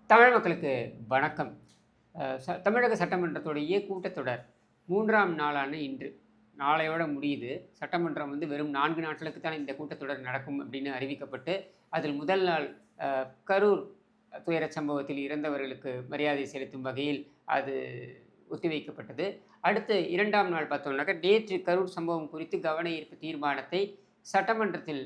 தமிழ் மக்களுக்கு வணக்கம். தமிழக சட்டமன்றத்துடைய கூட்டத்தொடர் 3ஆம் நாளான இன்று நாளையோட முடியுது. சட்டமன்றம் வெறும் 4 நாட்களுக்கு தான் இந்த கூட்டத்தொடர் நடக்கும் அப்படின்னு அறிவிக்கப்பட்டு, அதில் முதல் நாள் கரூர் துயரச் சம்பவத்தில் இறந்தவர்களுக்கு மரியாதை செலுத்தும் வகையில் அது ஒத்திவைக்கப்பட்டது. அடுத்து 2ஆம் நாள் பார்த்தோம்னாக்கா, நேற்று கரூர் சம்பவம் குறித்து கவன ஈர்ப்பு தீர்மானத்தை சட்டமன்றத்தில்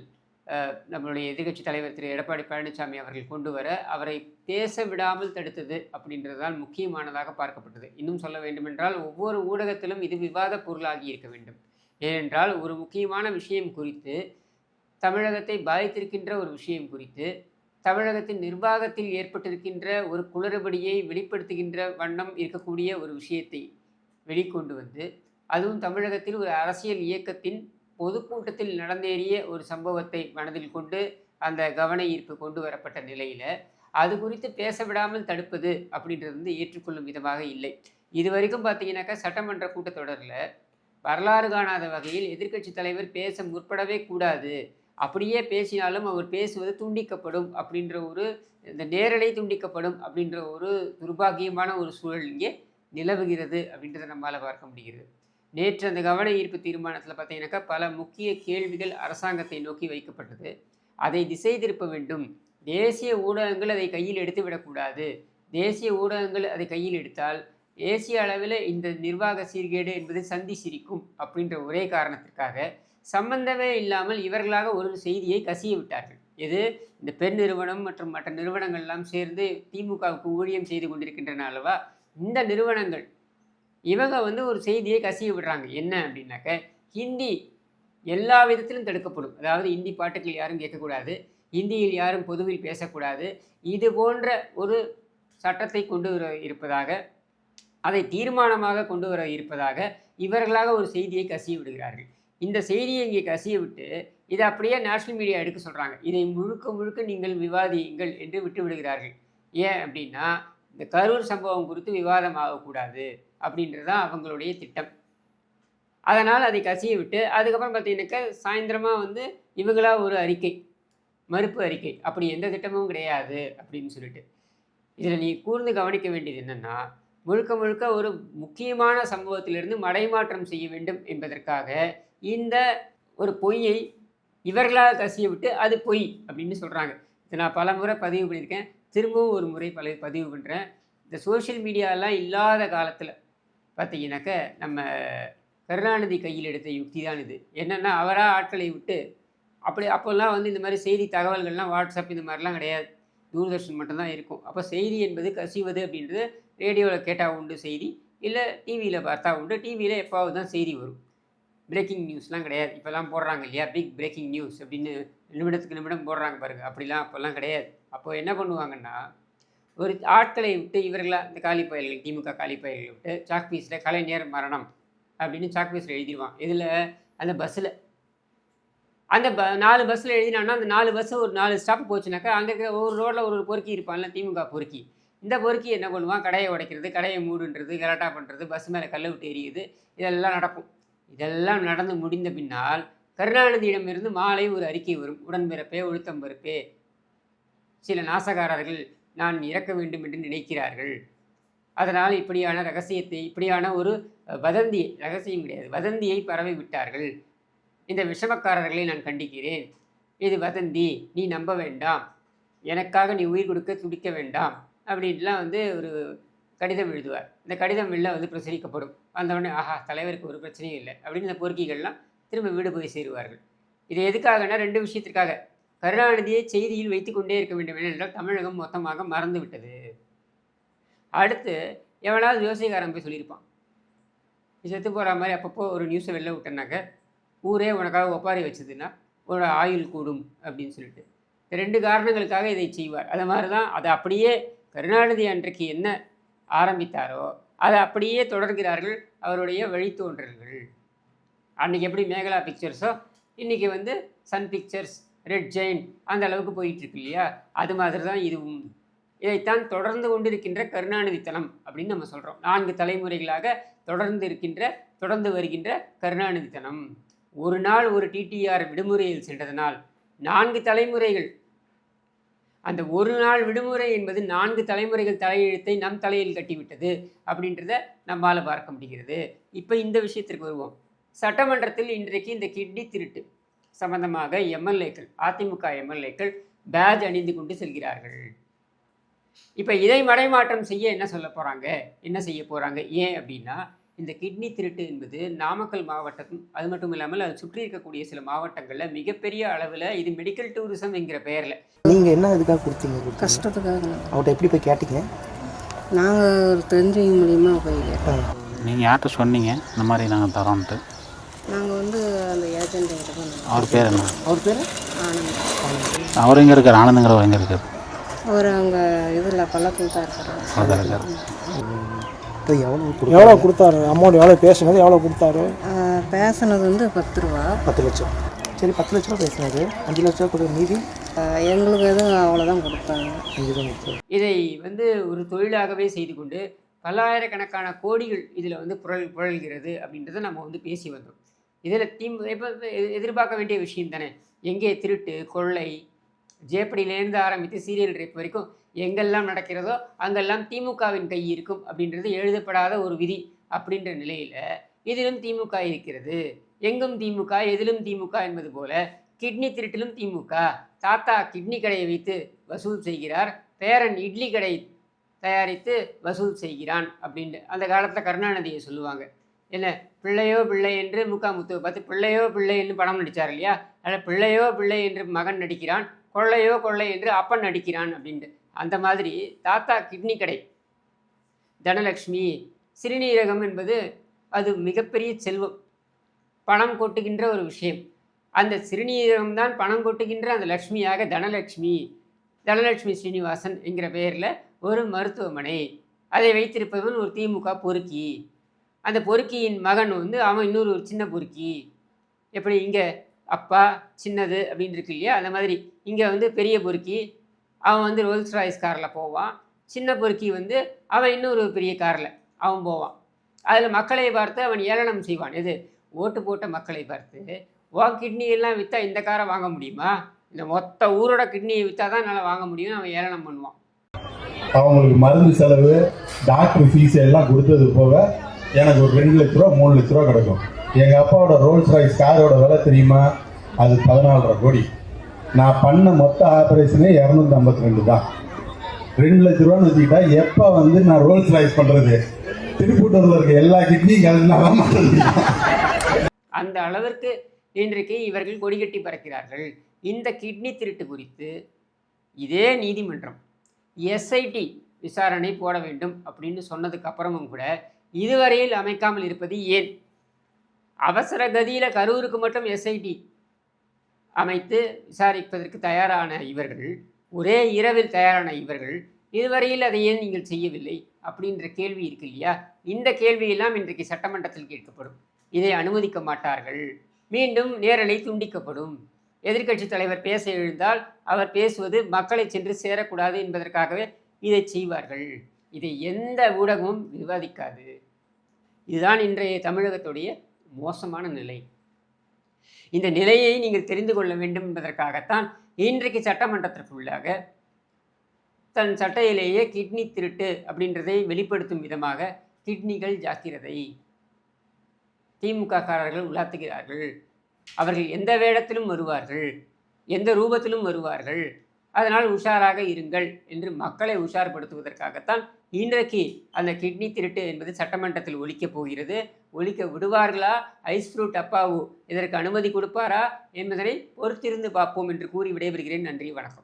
நம்மளுடைய எதிர்க்கட்சி தலைவர் திரு எடப்பாடி பழனிசாமி அவர்கள் கொண்டு வர, அவரை பேச விடாமல் தடுத்தது அப்படின்றதுதான் முக்கியமானதாக பார்க்கப்பட்டது. இன்னும் சொல்ல வேண்டுமென்றால், ஒவ்வொரு ஊடகத்திலும் இது விவாத பொருளாகி இருக்க வேண்டும். ஏனென்றால், ஒரு முக்கியமான விஷயம் குறித்து, தமிழகத்தை பாதித்திருக்கின்ற ஒரு விஷயம் குறித்து, தமிழகத்தின் நிர்வாகத்தில் ஏற்பட்டிருக்கின்ற ஒரு குளறுபடியை வெளிப்படுத்துகின்ற வண்ணம் இருக்கக்கூடிய ஒரு விஷயத்தை வெளிக்கொண்டு வந்து, அதுவும் தமிழகத்தில் ஒரு அரசியல் இயக்கத்தின் பொதுக்கூட்டத்தில் நடந்தேறிய ஒரு சம்பவத்தை மனதில் கொண்டு அந்த கவன ஈர்ப்பு கொண்டு வரப்பட்ட நிலையில், அது குறித்து பேச விடாமல் தடுப்பது அப்படின்றது ஏற்றுக்கொள்ளும் விதமாக இல்லை. இது வரைக்கும் பார்த்தீங்கன்னாக்கா, சட்டமன்ற கூட்டத்தொடரில் வரலாறு காணாத வகையில் எதிர்க்கட்சி தலைவர் பேச முற்படவே கூடாது, அப்படியே பேசினாலும் அவர் பேசுவது துண்டிக்கப்படும் அப்படின்ற ஒரு இந்த நேரலை துண்டிக்கப்படும் அப்படின்ற ஒரு துர்பாக்கியமான ஒரு சூழல் இங்கே நிலவுகிறது அப்படின்றத நம்மால் பார்க்க முடிகிறது. நேற்று அந்த கவன ஈர்ப்பு தீர்மானத்தில் பார்த்தீங்கன்னாக்கா, பல முக்கிய கேள்விகள் அரசாங்கத்தை நோக்கி வைக்கப்பட்டது. அதை திசை திருப்ப வேண்டும். தேசிய ஊடகங்கள் அதை கையில் எடுத்து விடக்கூடாது. தேசிய ஊடகங்கள் அதை கையில் எடுத்தால் தேசிய அளவில் இந்த நிர்வாக சீர்கேடு என்பது சந்தி சிரிக்கும் அப்படின்ற ஒரே காரணத்திற்காக சம்பந்தமே இல்லாமல் இவர்களாக ஒரு செய்தியை கசிய விட்டார்கள். இது இந்த பெண் நிறுவனம் மற்றும் மற்ற நிறுவனங்கள்லாம் சேர்ந்து திமுகவுக்கு ஊழியம் செய்து கொண்டிருக்கின்றன அல்லவா? இந்த நிறுவனங்கள் இவங்க ஒரு செய்தியை கசிய விடுறாங்க. என்ன அப்படின்னாக்க, ஹிந்தி எல்லா விதத்திலும் தடுக்கப்படும். அதாவது ஹிந்தி பாட்டுக்கள் யாரும் கேட்கக்கூடாது, ஹிந்தியில் யாரும் பொதுவில் பேசக்கூடாது, இது போன்ற ஒரு சட்டத்தை கொண்டு வர இருப்பதாக, அதை தீர்மானமாக கொண்டு வர இருப்பதாக இவர்களாக ஒரு செய்தியை கசிய விடுகிறார்கள். இந்த செய்தியை இங்கே கசிய விட்டு இதை அப்படியே நேஷ்னல் மீடியா எடுக்க சொல்கிறாங்க. இதை முழுக்க முழுக்க நீங்கள் விவாதியுங்கள் என்று விட்டு விடுகிறார்கள். ஏன் அப்படின்னா, இந்த கரூர் சம்பவம் குறித்து விவாதம் ஆகக்கூடாது அப்படின்றது தான் அவங்களுடைய திட்டம். அதனால் அதை கசிய விட்டு அதுக்கப்புறம் பார்த்தீங்கன்னாக்கா, சாயந்தரமாக இவங்களா ஒரு அறிக்கை, மறுப்பு அறிக்கை, அப்படி எந்த திட்டமும் கிடையாது அப்படின்னு சொல்லிட்டு. இதில் நீ கூர்ந்து கவனிக்க வேண்டியது என்னென்னா, முழுக்க முழுக்க ஒரு முக்கியமான சம்பவத்திலிருந்து மடைமாற்றம் செய்ய வேண்டும் என்பதற்காக இந்த ஒரு பொய்யை இவர்களாக கசிய விட்டு அது பொய் அப்படின்னு சொல்கிறாங்க. இதை நான் பல முறை பதிவு பண்ணியிருக்கேன், திரும்பவும் ஒரு முறை பதிவு பண்ணுறேன். இந்த சோஷியல் மீடியாலாம் இல்லாத காலத்தில் பார்த்தீங்கன்னாக்க, நம்ம கருணாநிதி கையில் எடுத்த யுக்தி தான் இது. என்னென்னா, அவராக ஆட்களை விட்டு அப்போல்லாம் இந்த மாதிரி செய்தி தகவல்கள்லாம் வாட்ஸ்அப் இந்த மாதிரிலாம் கிடையாது, தூர்தர்ஷன் மட்டும்தான் இருக்கும். அப்போ செய்தி என்பது கசிவது அப்படின்றது ரேடியோவில் கேட்டால் உண்டு செய்தி, இல்லை டிவியில் பார்த்தா உண்டு. டிவியில் எப்போவாவது தான் செய்தி வரும், பிரேக்கிங் நியூஸ்லாம் கிடையாது. இப்போல்லாம் போடுறாங்க இல்லையா, பிக் பிரேக்கிங் நியூஸ் அப்படின்னு நிமிடத்துக்கு நிமிடம் போடுறாங்க பாருங்கள். அப்படிலாம் அப்போல்லாம் கிடையாது. அப்போது என்ன பண்ணுவாங்கன்னா, ஒரு ஆட்களை விட்டு இவர்களாக இந்த காலிப்பயல்கள், திமுக காலிப்பயல்களை விட்டு சாக்பீஸில் கலைஞர் மரணம் அப்படின்னு சாக்பீஸில் எழுதிடுவான். இதில் அந்த பஸ்ஸில் அந்த 4 பஸ்ஸில் எழுதினான்னா, அந்த 4 பஸ்ஸு ஒரு 4 ஸ்டாப் போச்சுனாக்கா, அங்கே இருக்கிற ஒவ்வொரு ரோட்டில் ஒரு பொறுக்கி இருப்பான்ல, திமுக பொறுக்கி. இந்த பொறுக்கி என்ன பண்ணுவான், கடையை உடைக்கிறது, கடையை மூடுன்றது, கலாட்டா பண்ணுறது, பஸ் மேலே கல்லை விட்டு எரியுது, இதெல்லாம் நடக்கும். இதெல்லாம் நடந்து முடிந்த பின்னால் கருணாநிதியிடமிருந்து மாலை ஒரு அறிக்கை வரும். உடன்பிறப்பே, ஒழுத்தம் பருப்பே, சில நாசகாரர்கள் நான் இறக்க வேண்டும் என்று நினைக்கிறார்கள், அதனால் இப்படியான ரகசியத்தை, இப்படியான ஒரு வதந்தியை, ரகசியம் கிடையாது, வதந்தியை பரவி விட்டார்கள், இந்த விஷமக்காரர்களை நான் கண்டிக்கிறேன், இது வதந்தி, நீ நம்ப வேண்டாம், எனக்காக நீ உயிர் கொடுக்க துடிக்க வேண்டாம் அப்படின்லாம் ஒரு கடிதம் எழுதுவார். இந்த கடிதம் வெளில பிரசுரிக்கப்படும். வந்தவுடனே ஆஹா, தலைவருக்கு ஒரு பிரச்சனையும் இல்லை அப்படின்னு இந்த பொறுக்கிகள்லாம் திரும்ப வீடு போய் சேருவார்கள். இது எதுக்காகனா, 2 விஷயத்திற்காக. கருணாநிதியை செய்தியில் வைத்து கொண்டே இருக்க வேண்டும் என்றால் தமிழகம் மொத்தமாக மறந்து விட்டது. அடுத்து எவனாவது விவசாயக்காரன் போய் சொல்லியிருப்பான், செத்து போகிற மாதிரி அப்பப்போ ஒரு நியூஸை வெளில விட்டேன்னாக்க, ஊரே உனக்காக ஒப்பாரி வச்சதுன்னா உன்னோட ஆயுள் கூடும் அப்படின்னு சொல்லிட்டு 2 காரணங்களுக்காக இதை செய்வார். அது மாதிரி தான் அதை அப்படியே கருணாநிதி அன்றைக்கு என்ன ஆரம்பித்தாரோ அதை அப்படியே தொடர்கிறார்கள் அவருடைய வழித்தோன்றல்கள். அன்றைக்கி எப்படி மேகலா பிக்சர்ஸோ இன்றைக்கி சன் பிக்சர்ஸ், ரெட் ஜெயின் அந்த அளவுக்கு போயிட்டுருக்கு இல்லையா, அது மாதிரி தான் இதுவும். இதைத்தான் தொடர்ந்து கொண்டிருக்கின்ற கருணாநிதித்தனம் அப்படின்னு நம்ம சொல்கிறோம். 4 தலைமுறைகளாக தொடர்ந்து வருகின்ற கருணாநிதித்தனம். ஒரு நாள் ஒரு டிடிஆர் விடுமுறையில் சென்றதனால் 4 தலைமுறைகள் அந்த ஒரு நாள் விடுமுறை என்பது 4 தலைமுறைகள் தலையெழுத்தை நம் தலையில் கட்டிவிட்டது அப்படின்றத நம்மால் பார்க்க முடிகிறது. இப்போ இந்த விஷயத்திற்கு வருவோம். சட்டமன்றத்தில் இன்றைக்கு இந்த கிட்னி திருட்டு சம்பந்தமாக எம்எல்ஏக்கள், அதிமுக எம்எல்ஏக்கள் பேட்ஜ் அணிந்து கொண்டு செல்கிறார்கள். இப்போ இதை மடைமாற்றம் செய்ய என்ன சொல்ல போகிறாங்க, என்ன செய்ய போகிறாங்க? ஏன் அப்படின்னா, இந்த கிட்னி திருட்டு என்பது நாமக்கல் மாவட்டம், அது மட்டும் இல்லாமல் அது சுற்றி இருக்கக்கூடிய சில மாவட்டங்களில் மிகப்பெரிய அளவில் இது மெடிக்கல் டூரிசம் என்கிற பெயரில். நீங்கள் என்ன இதுக்காக கொடுத்தீங்க? கஷ்டத்துக்காக. அவர்கிட்ட எப்படி போய் கேட்டீங்க? நாங்கள் ஒரு தெரிஞ்சவங்க மூலியமாக போய் கேட்டோம். நீங்கள் யார்கிட்ட சொன்னீங்க இந்த மாதிரி நாங்கள் தரோன்ட்டு? நாங்கள் அந்த ஏஜென்ட் கிட்ட போனோம். அவர் பேர் என்ன? அவர் பேர் ஆனந்த். அவர் எங்கே இருக்கார்? ஆனந்துங்கிறவர் எங்கே இருக்கார்? அவர் அங்கே இதில் பள்ளத்தில் தான் இருக்கார். அதான் இருக்கார். எவ்வளோ கொடுத்தாரு? அமௌண்ட் எவ்வளோ பேசுனது, எவ்வளோ கொடுத்தாரு? பேசுனது 10 ரூபா. 10 லட்சம். சரி, 10 லட்ச ரூபா பேசுனாரு. 5 லட்ச ரூபா கொடுத்த மீதி எங்களுக்கு எதுவும் அவ்வளோதான் கொடுத்தாங்க. 5 தான் கொடுத்தாரு. இதை ஒரு தொழிலாகவே செய்து கொண்டு பல்லாயிரக்கணக்கான கோடிகள் இதில் புரள்கிறது அப்படின்றத நம்ம பேசி வந்தோம். இதில் இப்போ எதிர்பார்க்க வேண்டிய விஷயம் தானே. எங்கே திருட்டு, கொள்ளை, ஜேப்படியிலேருந்து ஆரம்பித்து சீரியல் ரேப் வரைக்கும் எங்கெல்லாம் நடக்கிறதோ அங்கெல்லாம் திமுகவின் கை இருக்கும் அப்படின்றது எழுதப்படாத ஒரு விதி. அப்படின்ற நிலையில் இதிலும் திமுக இருக்கிறது. எங்கும் திமுக, எதிலும் திமுக என்பது போல கிட்னி திருட்டிலும் திமுக. தாத்தா கிட்னி கடையை வைத்து வசூல் செய்கிறார், பேரன் இட்லி கடை தயாரித்து வசூல் செய்கிறான் அப்படின்ட்டு அந்த காலத்தில் கருணாநிதியை சொல்லுவாங்க. என்ன, பிள்ளையோ பிள்ளை என்று முத்துவை பார்த்து பிள்ளையோ பிள்ளை என்று படம் நடித்தார் இல்லையா? அதில் பிள்ளையோ பிள்ளை என்று மகன் நடிக்கிறான், கொள்ளையோ கொள்ளை என்று அப்பன் நடிக்கிறான் அப்படின்ட்டு. அந்த மாதிரி தாத்தா கிட்னி கடை, தனலட்சுமி, சிறுநீரகம் என்பது அது மிகப்பெரிய செல்வம், பணம் கொட்டுகின்ற ஒரு விஷயம். அந்த சிறுநீரகம் தான் பணம் கொட்டுகின்ற அந்த லக்ஷ்மியாக தனலட்சுமி ஸ்ரீனிவாசன் என்கிற பெயரில் ஒரு மருத்துவமனை. அதை வைத்திருப்பவன் ஒரு திமுக பொறுக்கி. அந்த பொறுக்கியின் மகன் அவன் இன்னொரு சின்ன பொறுக்கி. எப்படி இங்கே அப்பா சின்னது அப்படின்னு இருக்கு இல்லையா? அந்த மாதிரி இங்கே பெரிய பொறுக்கி அவன் ரோல்ஸ் ராய்ஸ் காரில் போவான். சின்ன பொறுக்கி அவன் இன்னொரு பெரிய காரில் அவன் போவான். அதில் மக்களை பார்த்து அவன் ஏளனம் செய்வான். எது? ஓட்டு போட்ட மக்களை பார்த்து, உன் கிட்னியெல்லாம் விற்றா இந்த காரை வாங்க முடியுமா? இந்த மொத்த ஊரோட கிட்னியை விற்றா தான் என்னால் வாங்க முடியும்னு அவன் ஏளனம் பண்ணுவான். அவங்களுக்கு மருந்து செலவு, டாக்டர் ஃபீஸ் எல்லாம் கொடுத்தது போக எனக்கு ஒரு 2 லட்ச ரூபா 3 லட்ச ரூபா கிடைக்கும். எங்கள் அப்பாவோட ரோல்ஸ் ராய்ஸ் காரோட விலை தெரியுமா? அது 14.5 கோடி. நான் பண்ண மொத்த ஆப்ரேஷனே 252 தான். 2 லட்ச ரூபான்னு வச்சுக்கிட்டா எப்போ நான் ரோல்ஸ் ராய்ஸ் பண்ணுறது? திருப்பூட்டூரில் இருக்க எல்லா கிட்னியும் அந்த அளவிற்கு இன்றைக்கு இவர்கள் கொடிகட்டி பறக்கிறார்கள். இந்த கிட்னி திருட்டு குறித்து இதே நீதிமன்றம் எஸ்ஐடி விசாரணை போட வேண்டும் அப்படின்னு சொன்னதுக்கு அப்புறமும் கூட இதுவரையில் அமைக்காமல் இருப்பது ஏன்? அவசர கதியில் கரூருக்கு மட்டும் எஸ்ஐடி அமைத்து விசாரிப்பதற்கு தயாரான இவர்கள், ஒரே இரவில் தயாரான இவர்கள், இதுவரையில் அதை ஏன் நீங்கள் செய்யவில்லை அப்படின்ற கேள்வி இருக்கு இல்லையா? இந்த கேள்வியெல்லாம் இன்றைக்கு சட்டமன்றத்தில் கேட்கப்படும். இதை அனுமதிக்க மாட்டார்கள். மீண்டும் நேரலை துண்டிக்கப்படும். எதிர்க்கட்சி தலைவர் பேச எழுந்தால் அவர் பேசுவது மக்களை சென்று சேரக்கூடாது என்பதற்காகவே இதை செய்வார்கள். இதை எந்த ஊடகமும் விவாதிக்காது. இதுதான் இன்றைய தமிழகத்துடைய மோசமான நிலை. இந்த நிலையை நீங்கள் தெரிந்து கொள்ள வேண்டும் என்பதற்காகத்தான் இன்றைக்கு சட்டமன்றத்திற்குள்ளாக தன் சட்டையிலேயே கிட்னி திருட்டு அப்படின்றதை வெளிப்படுத்தும் விதமாக கிட்னிகள் ஜாக்கிரதை, திமுக காரர்கள் உலாத்துகிறார்கள், அவர்கள் எந்த வேடத்திலும் வருவார்கள், எந்த ரூபத்திலும் வருவார்கள், அதனால் உஷாராக இருங்கள் என்று மக்களை உஷார்படுத்துவதற்காகத்தான் இன்றைக்கு அந்த கிட்னி திருட்டு என்பது சட்டமன்றத்தில் ஒலிக்கப் போகிறது. ஒலிக்க விடுவார்களா? ஐஸ் ஃப்ரூட் அப்பாவு இதற்கு அனுமதி கொடுப்பாரா என்பதனை பொறுத்திருந்து பார்ப்போம் என்று கூறி விடைபெறுகிறேன். நன்றி, வணக்கம்.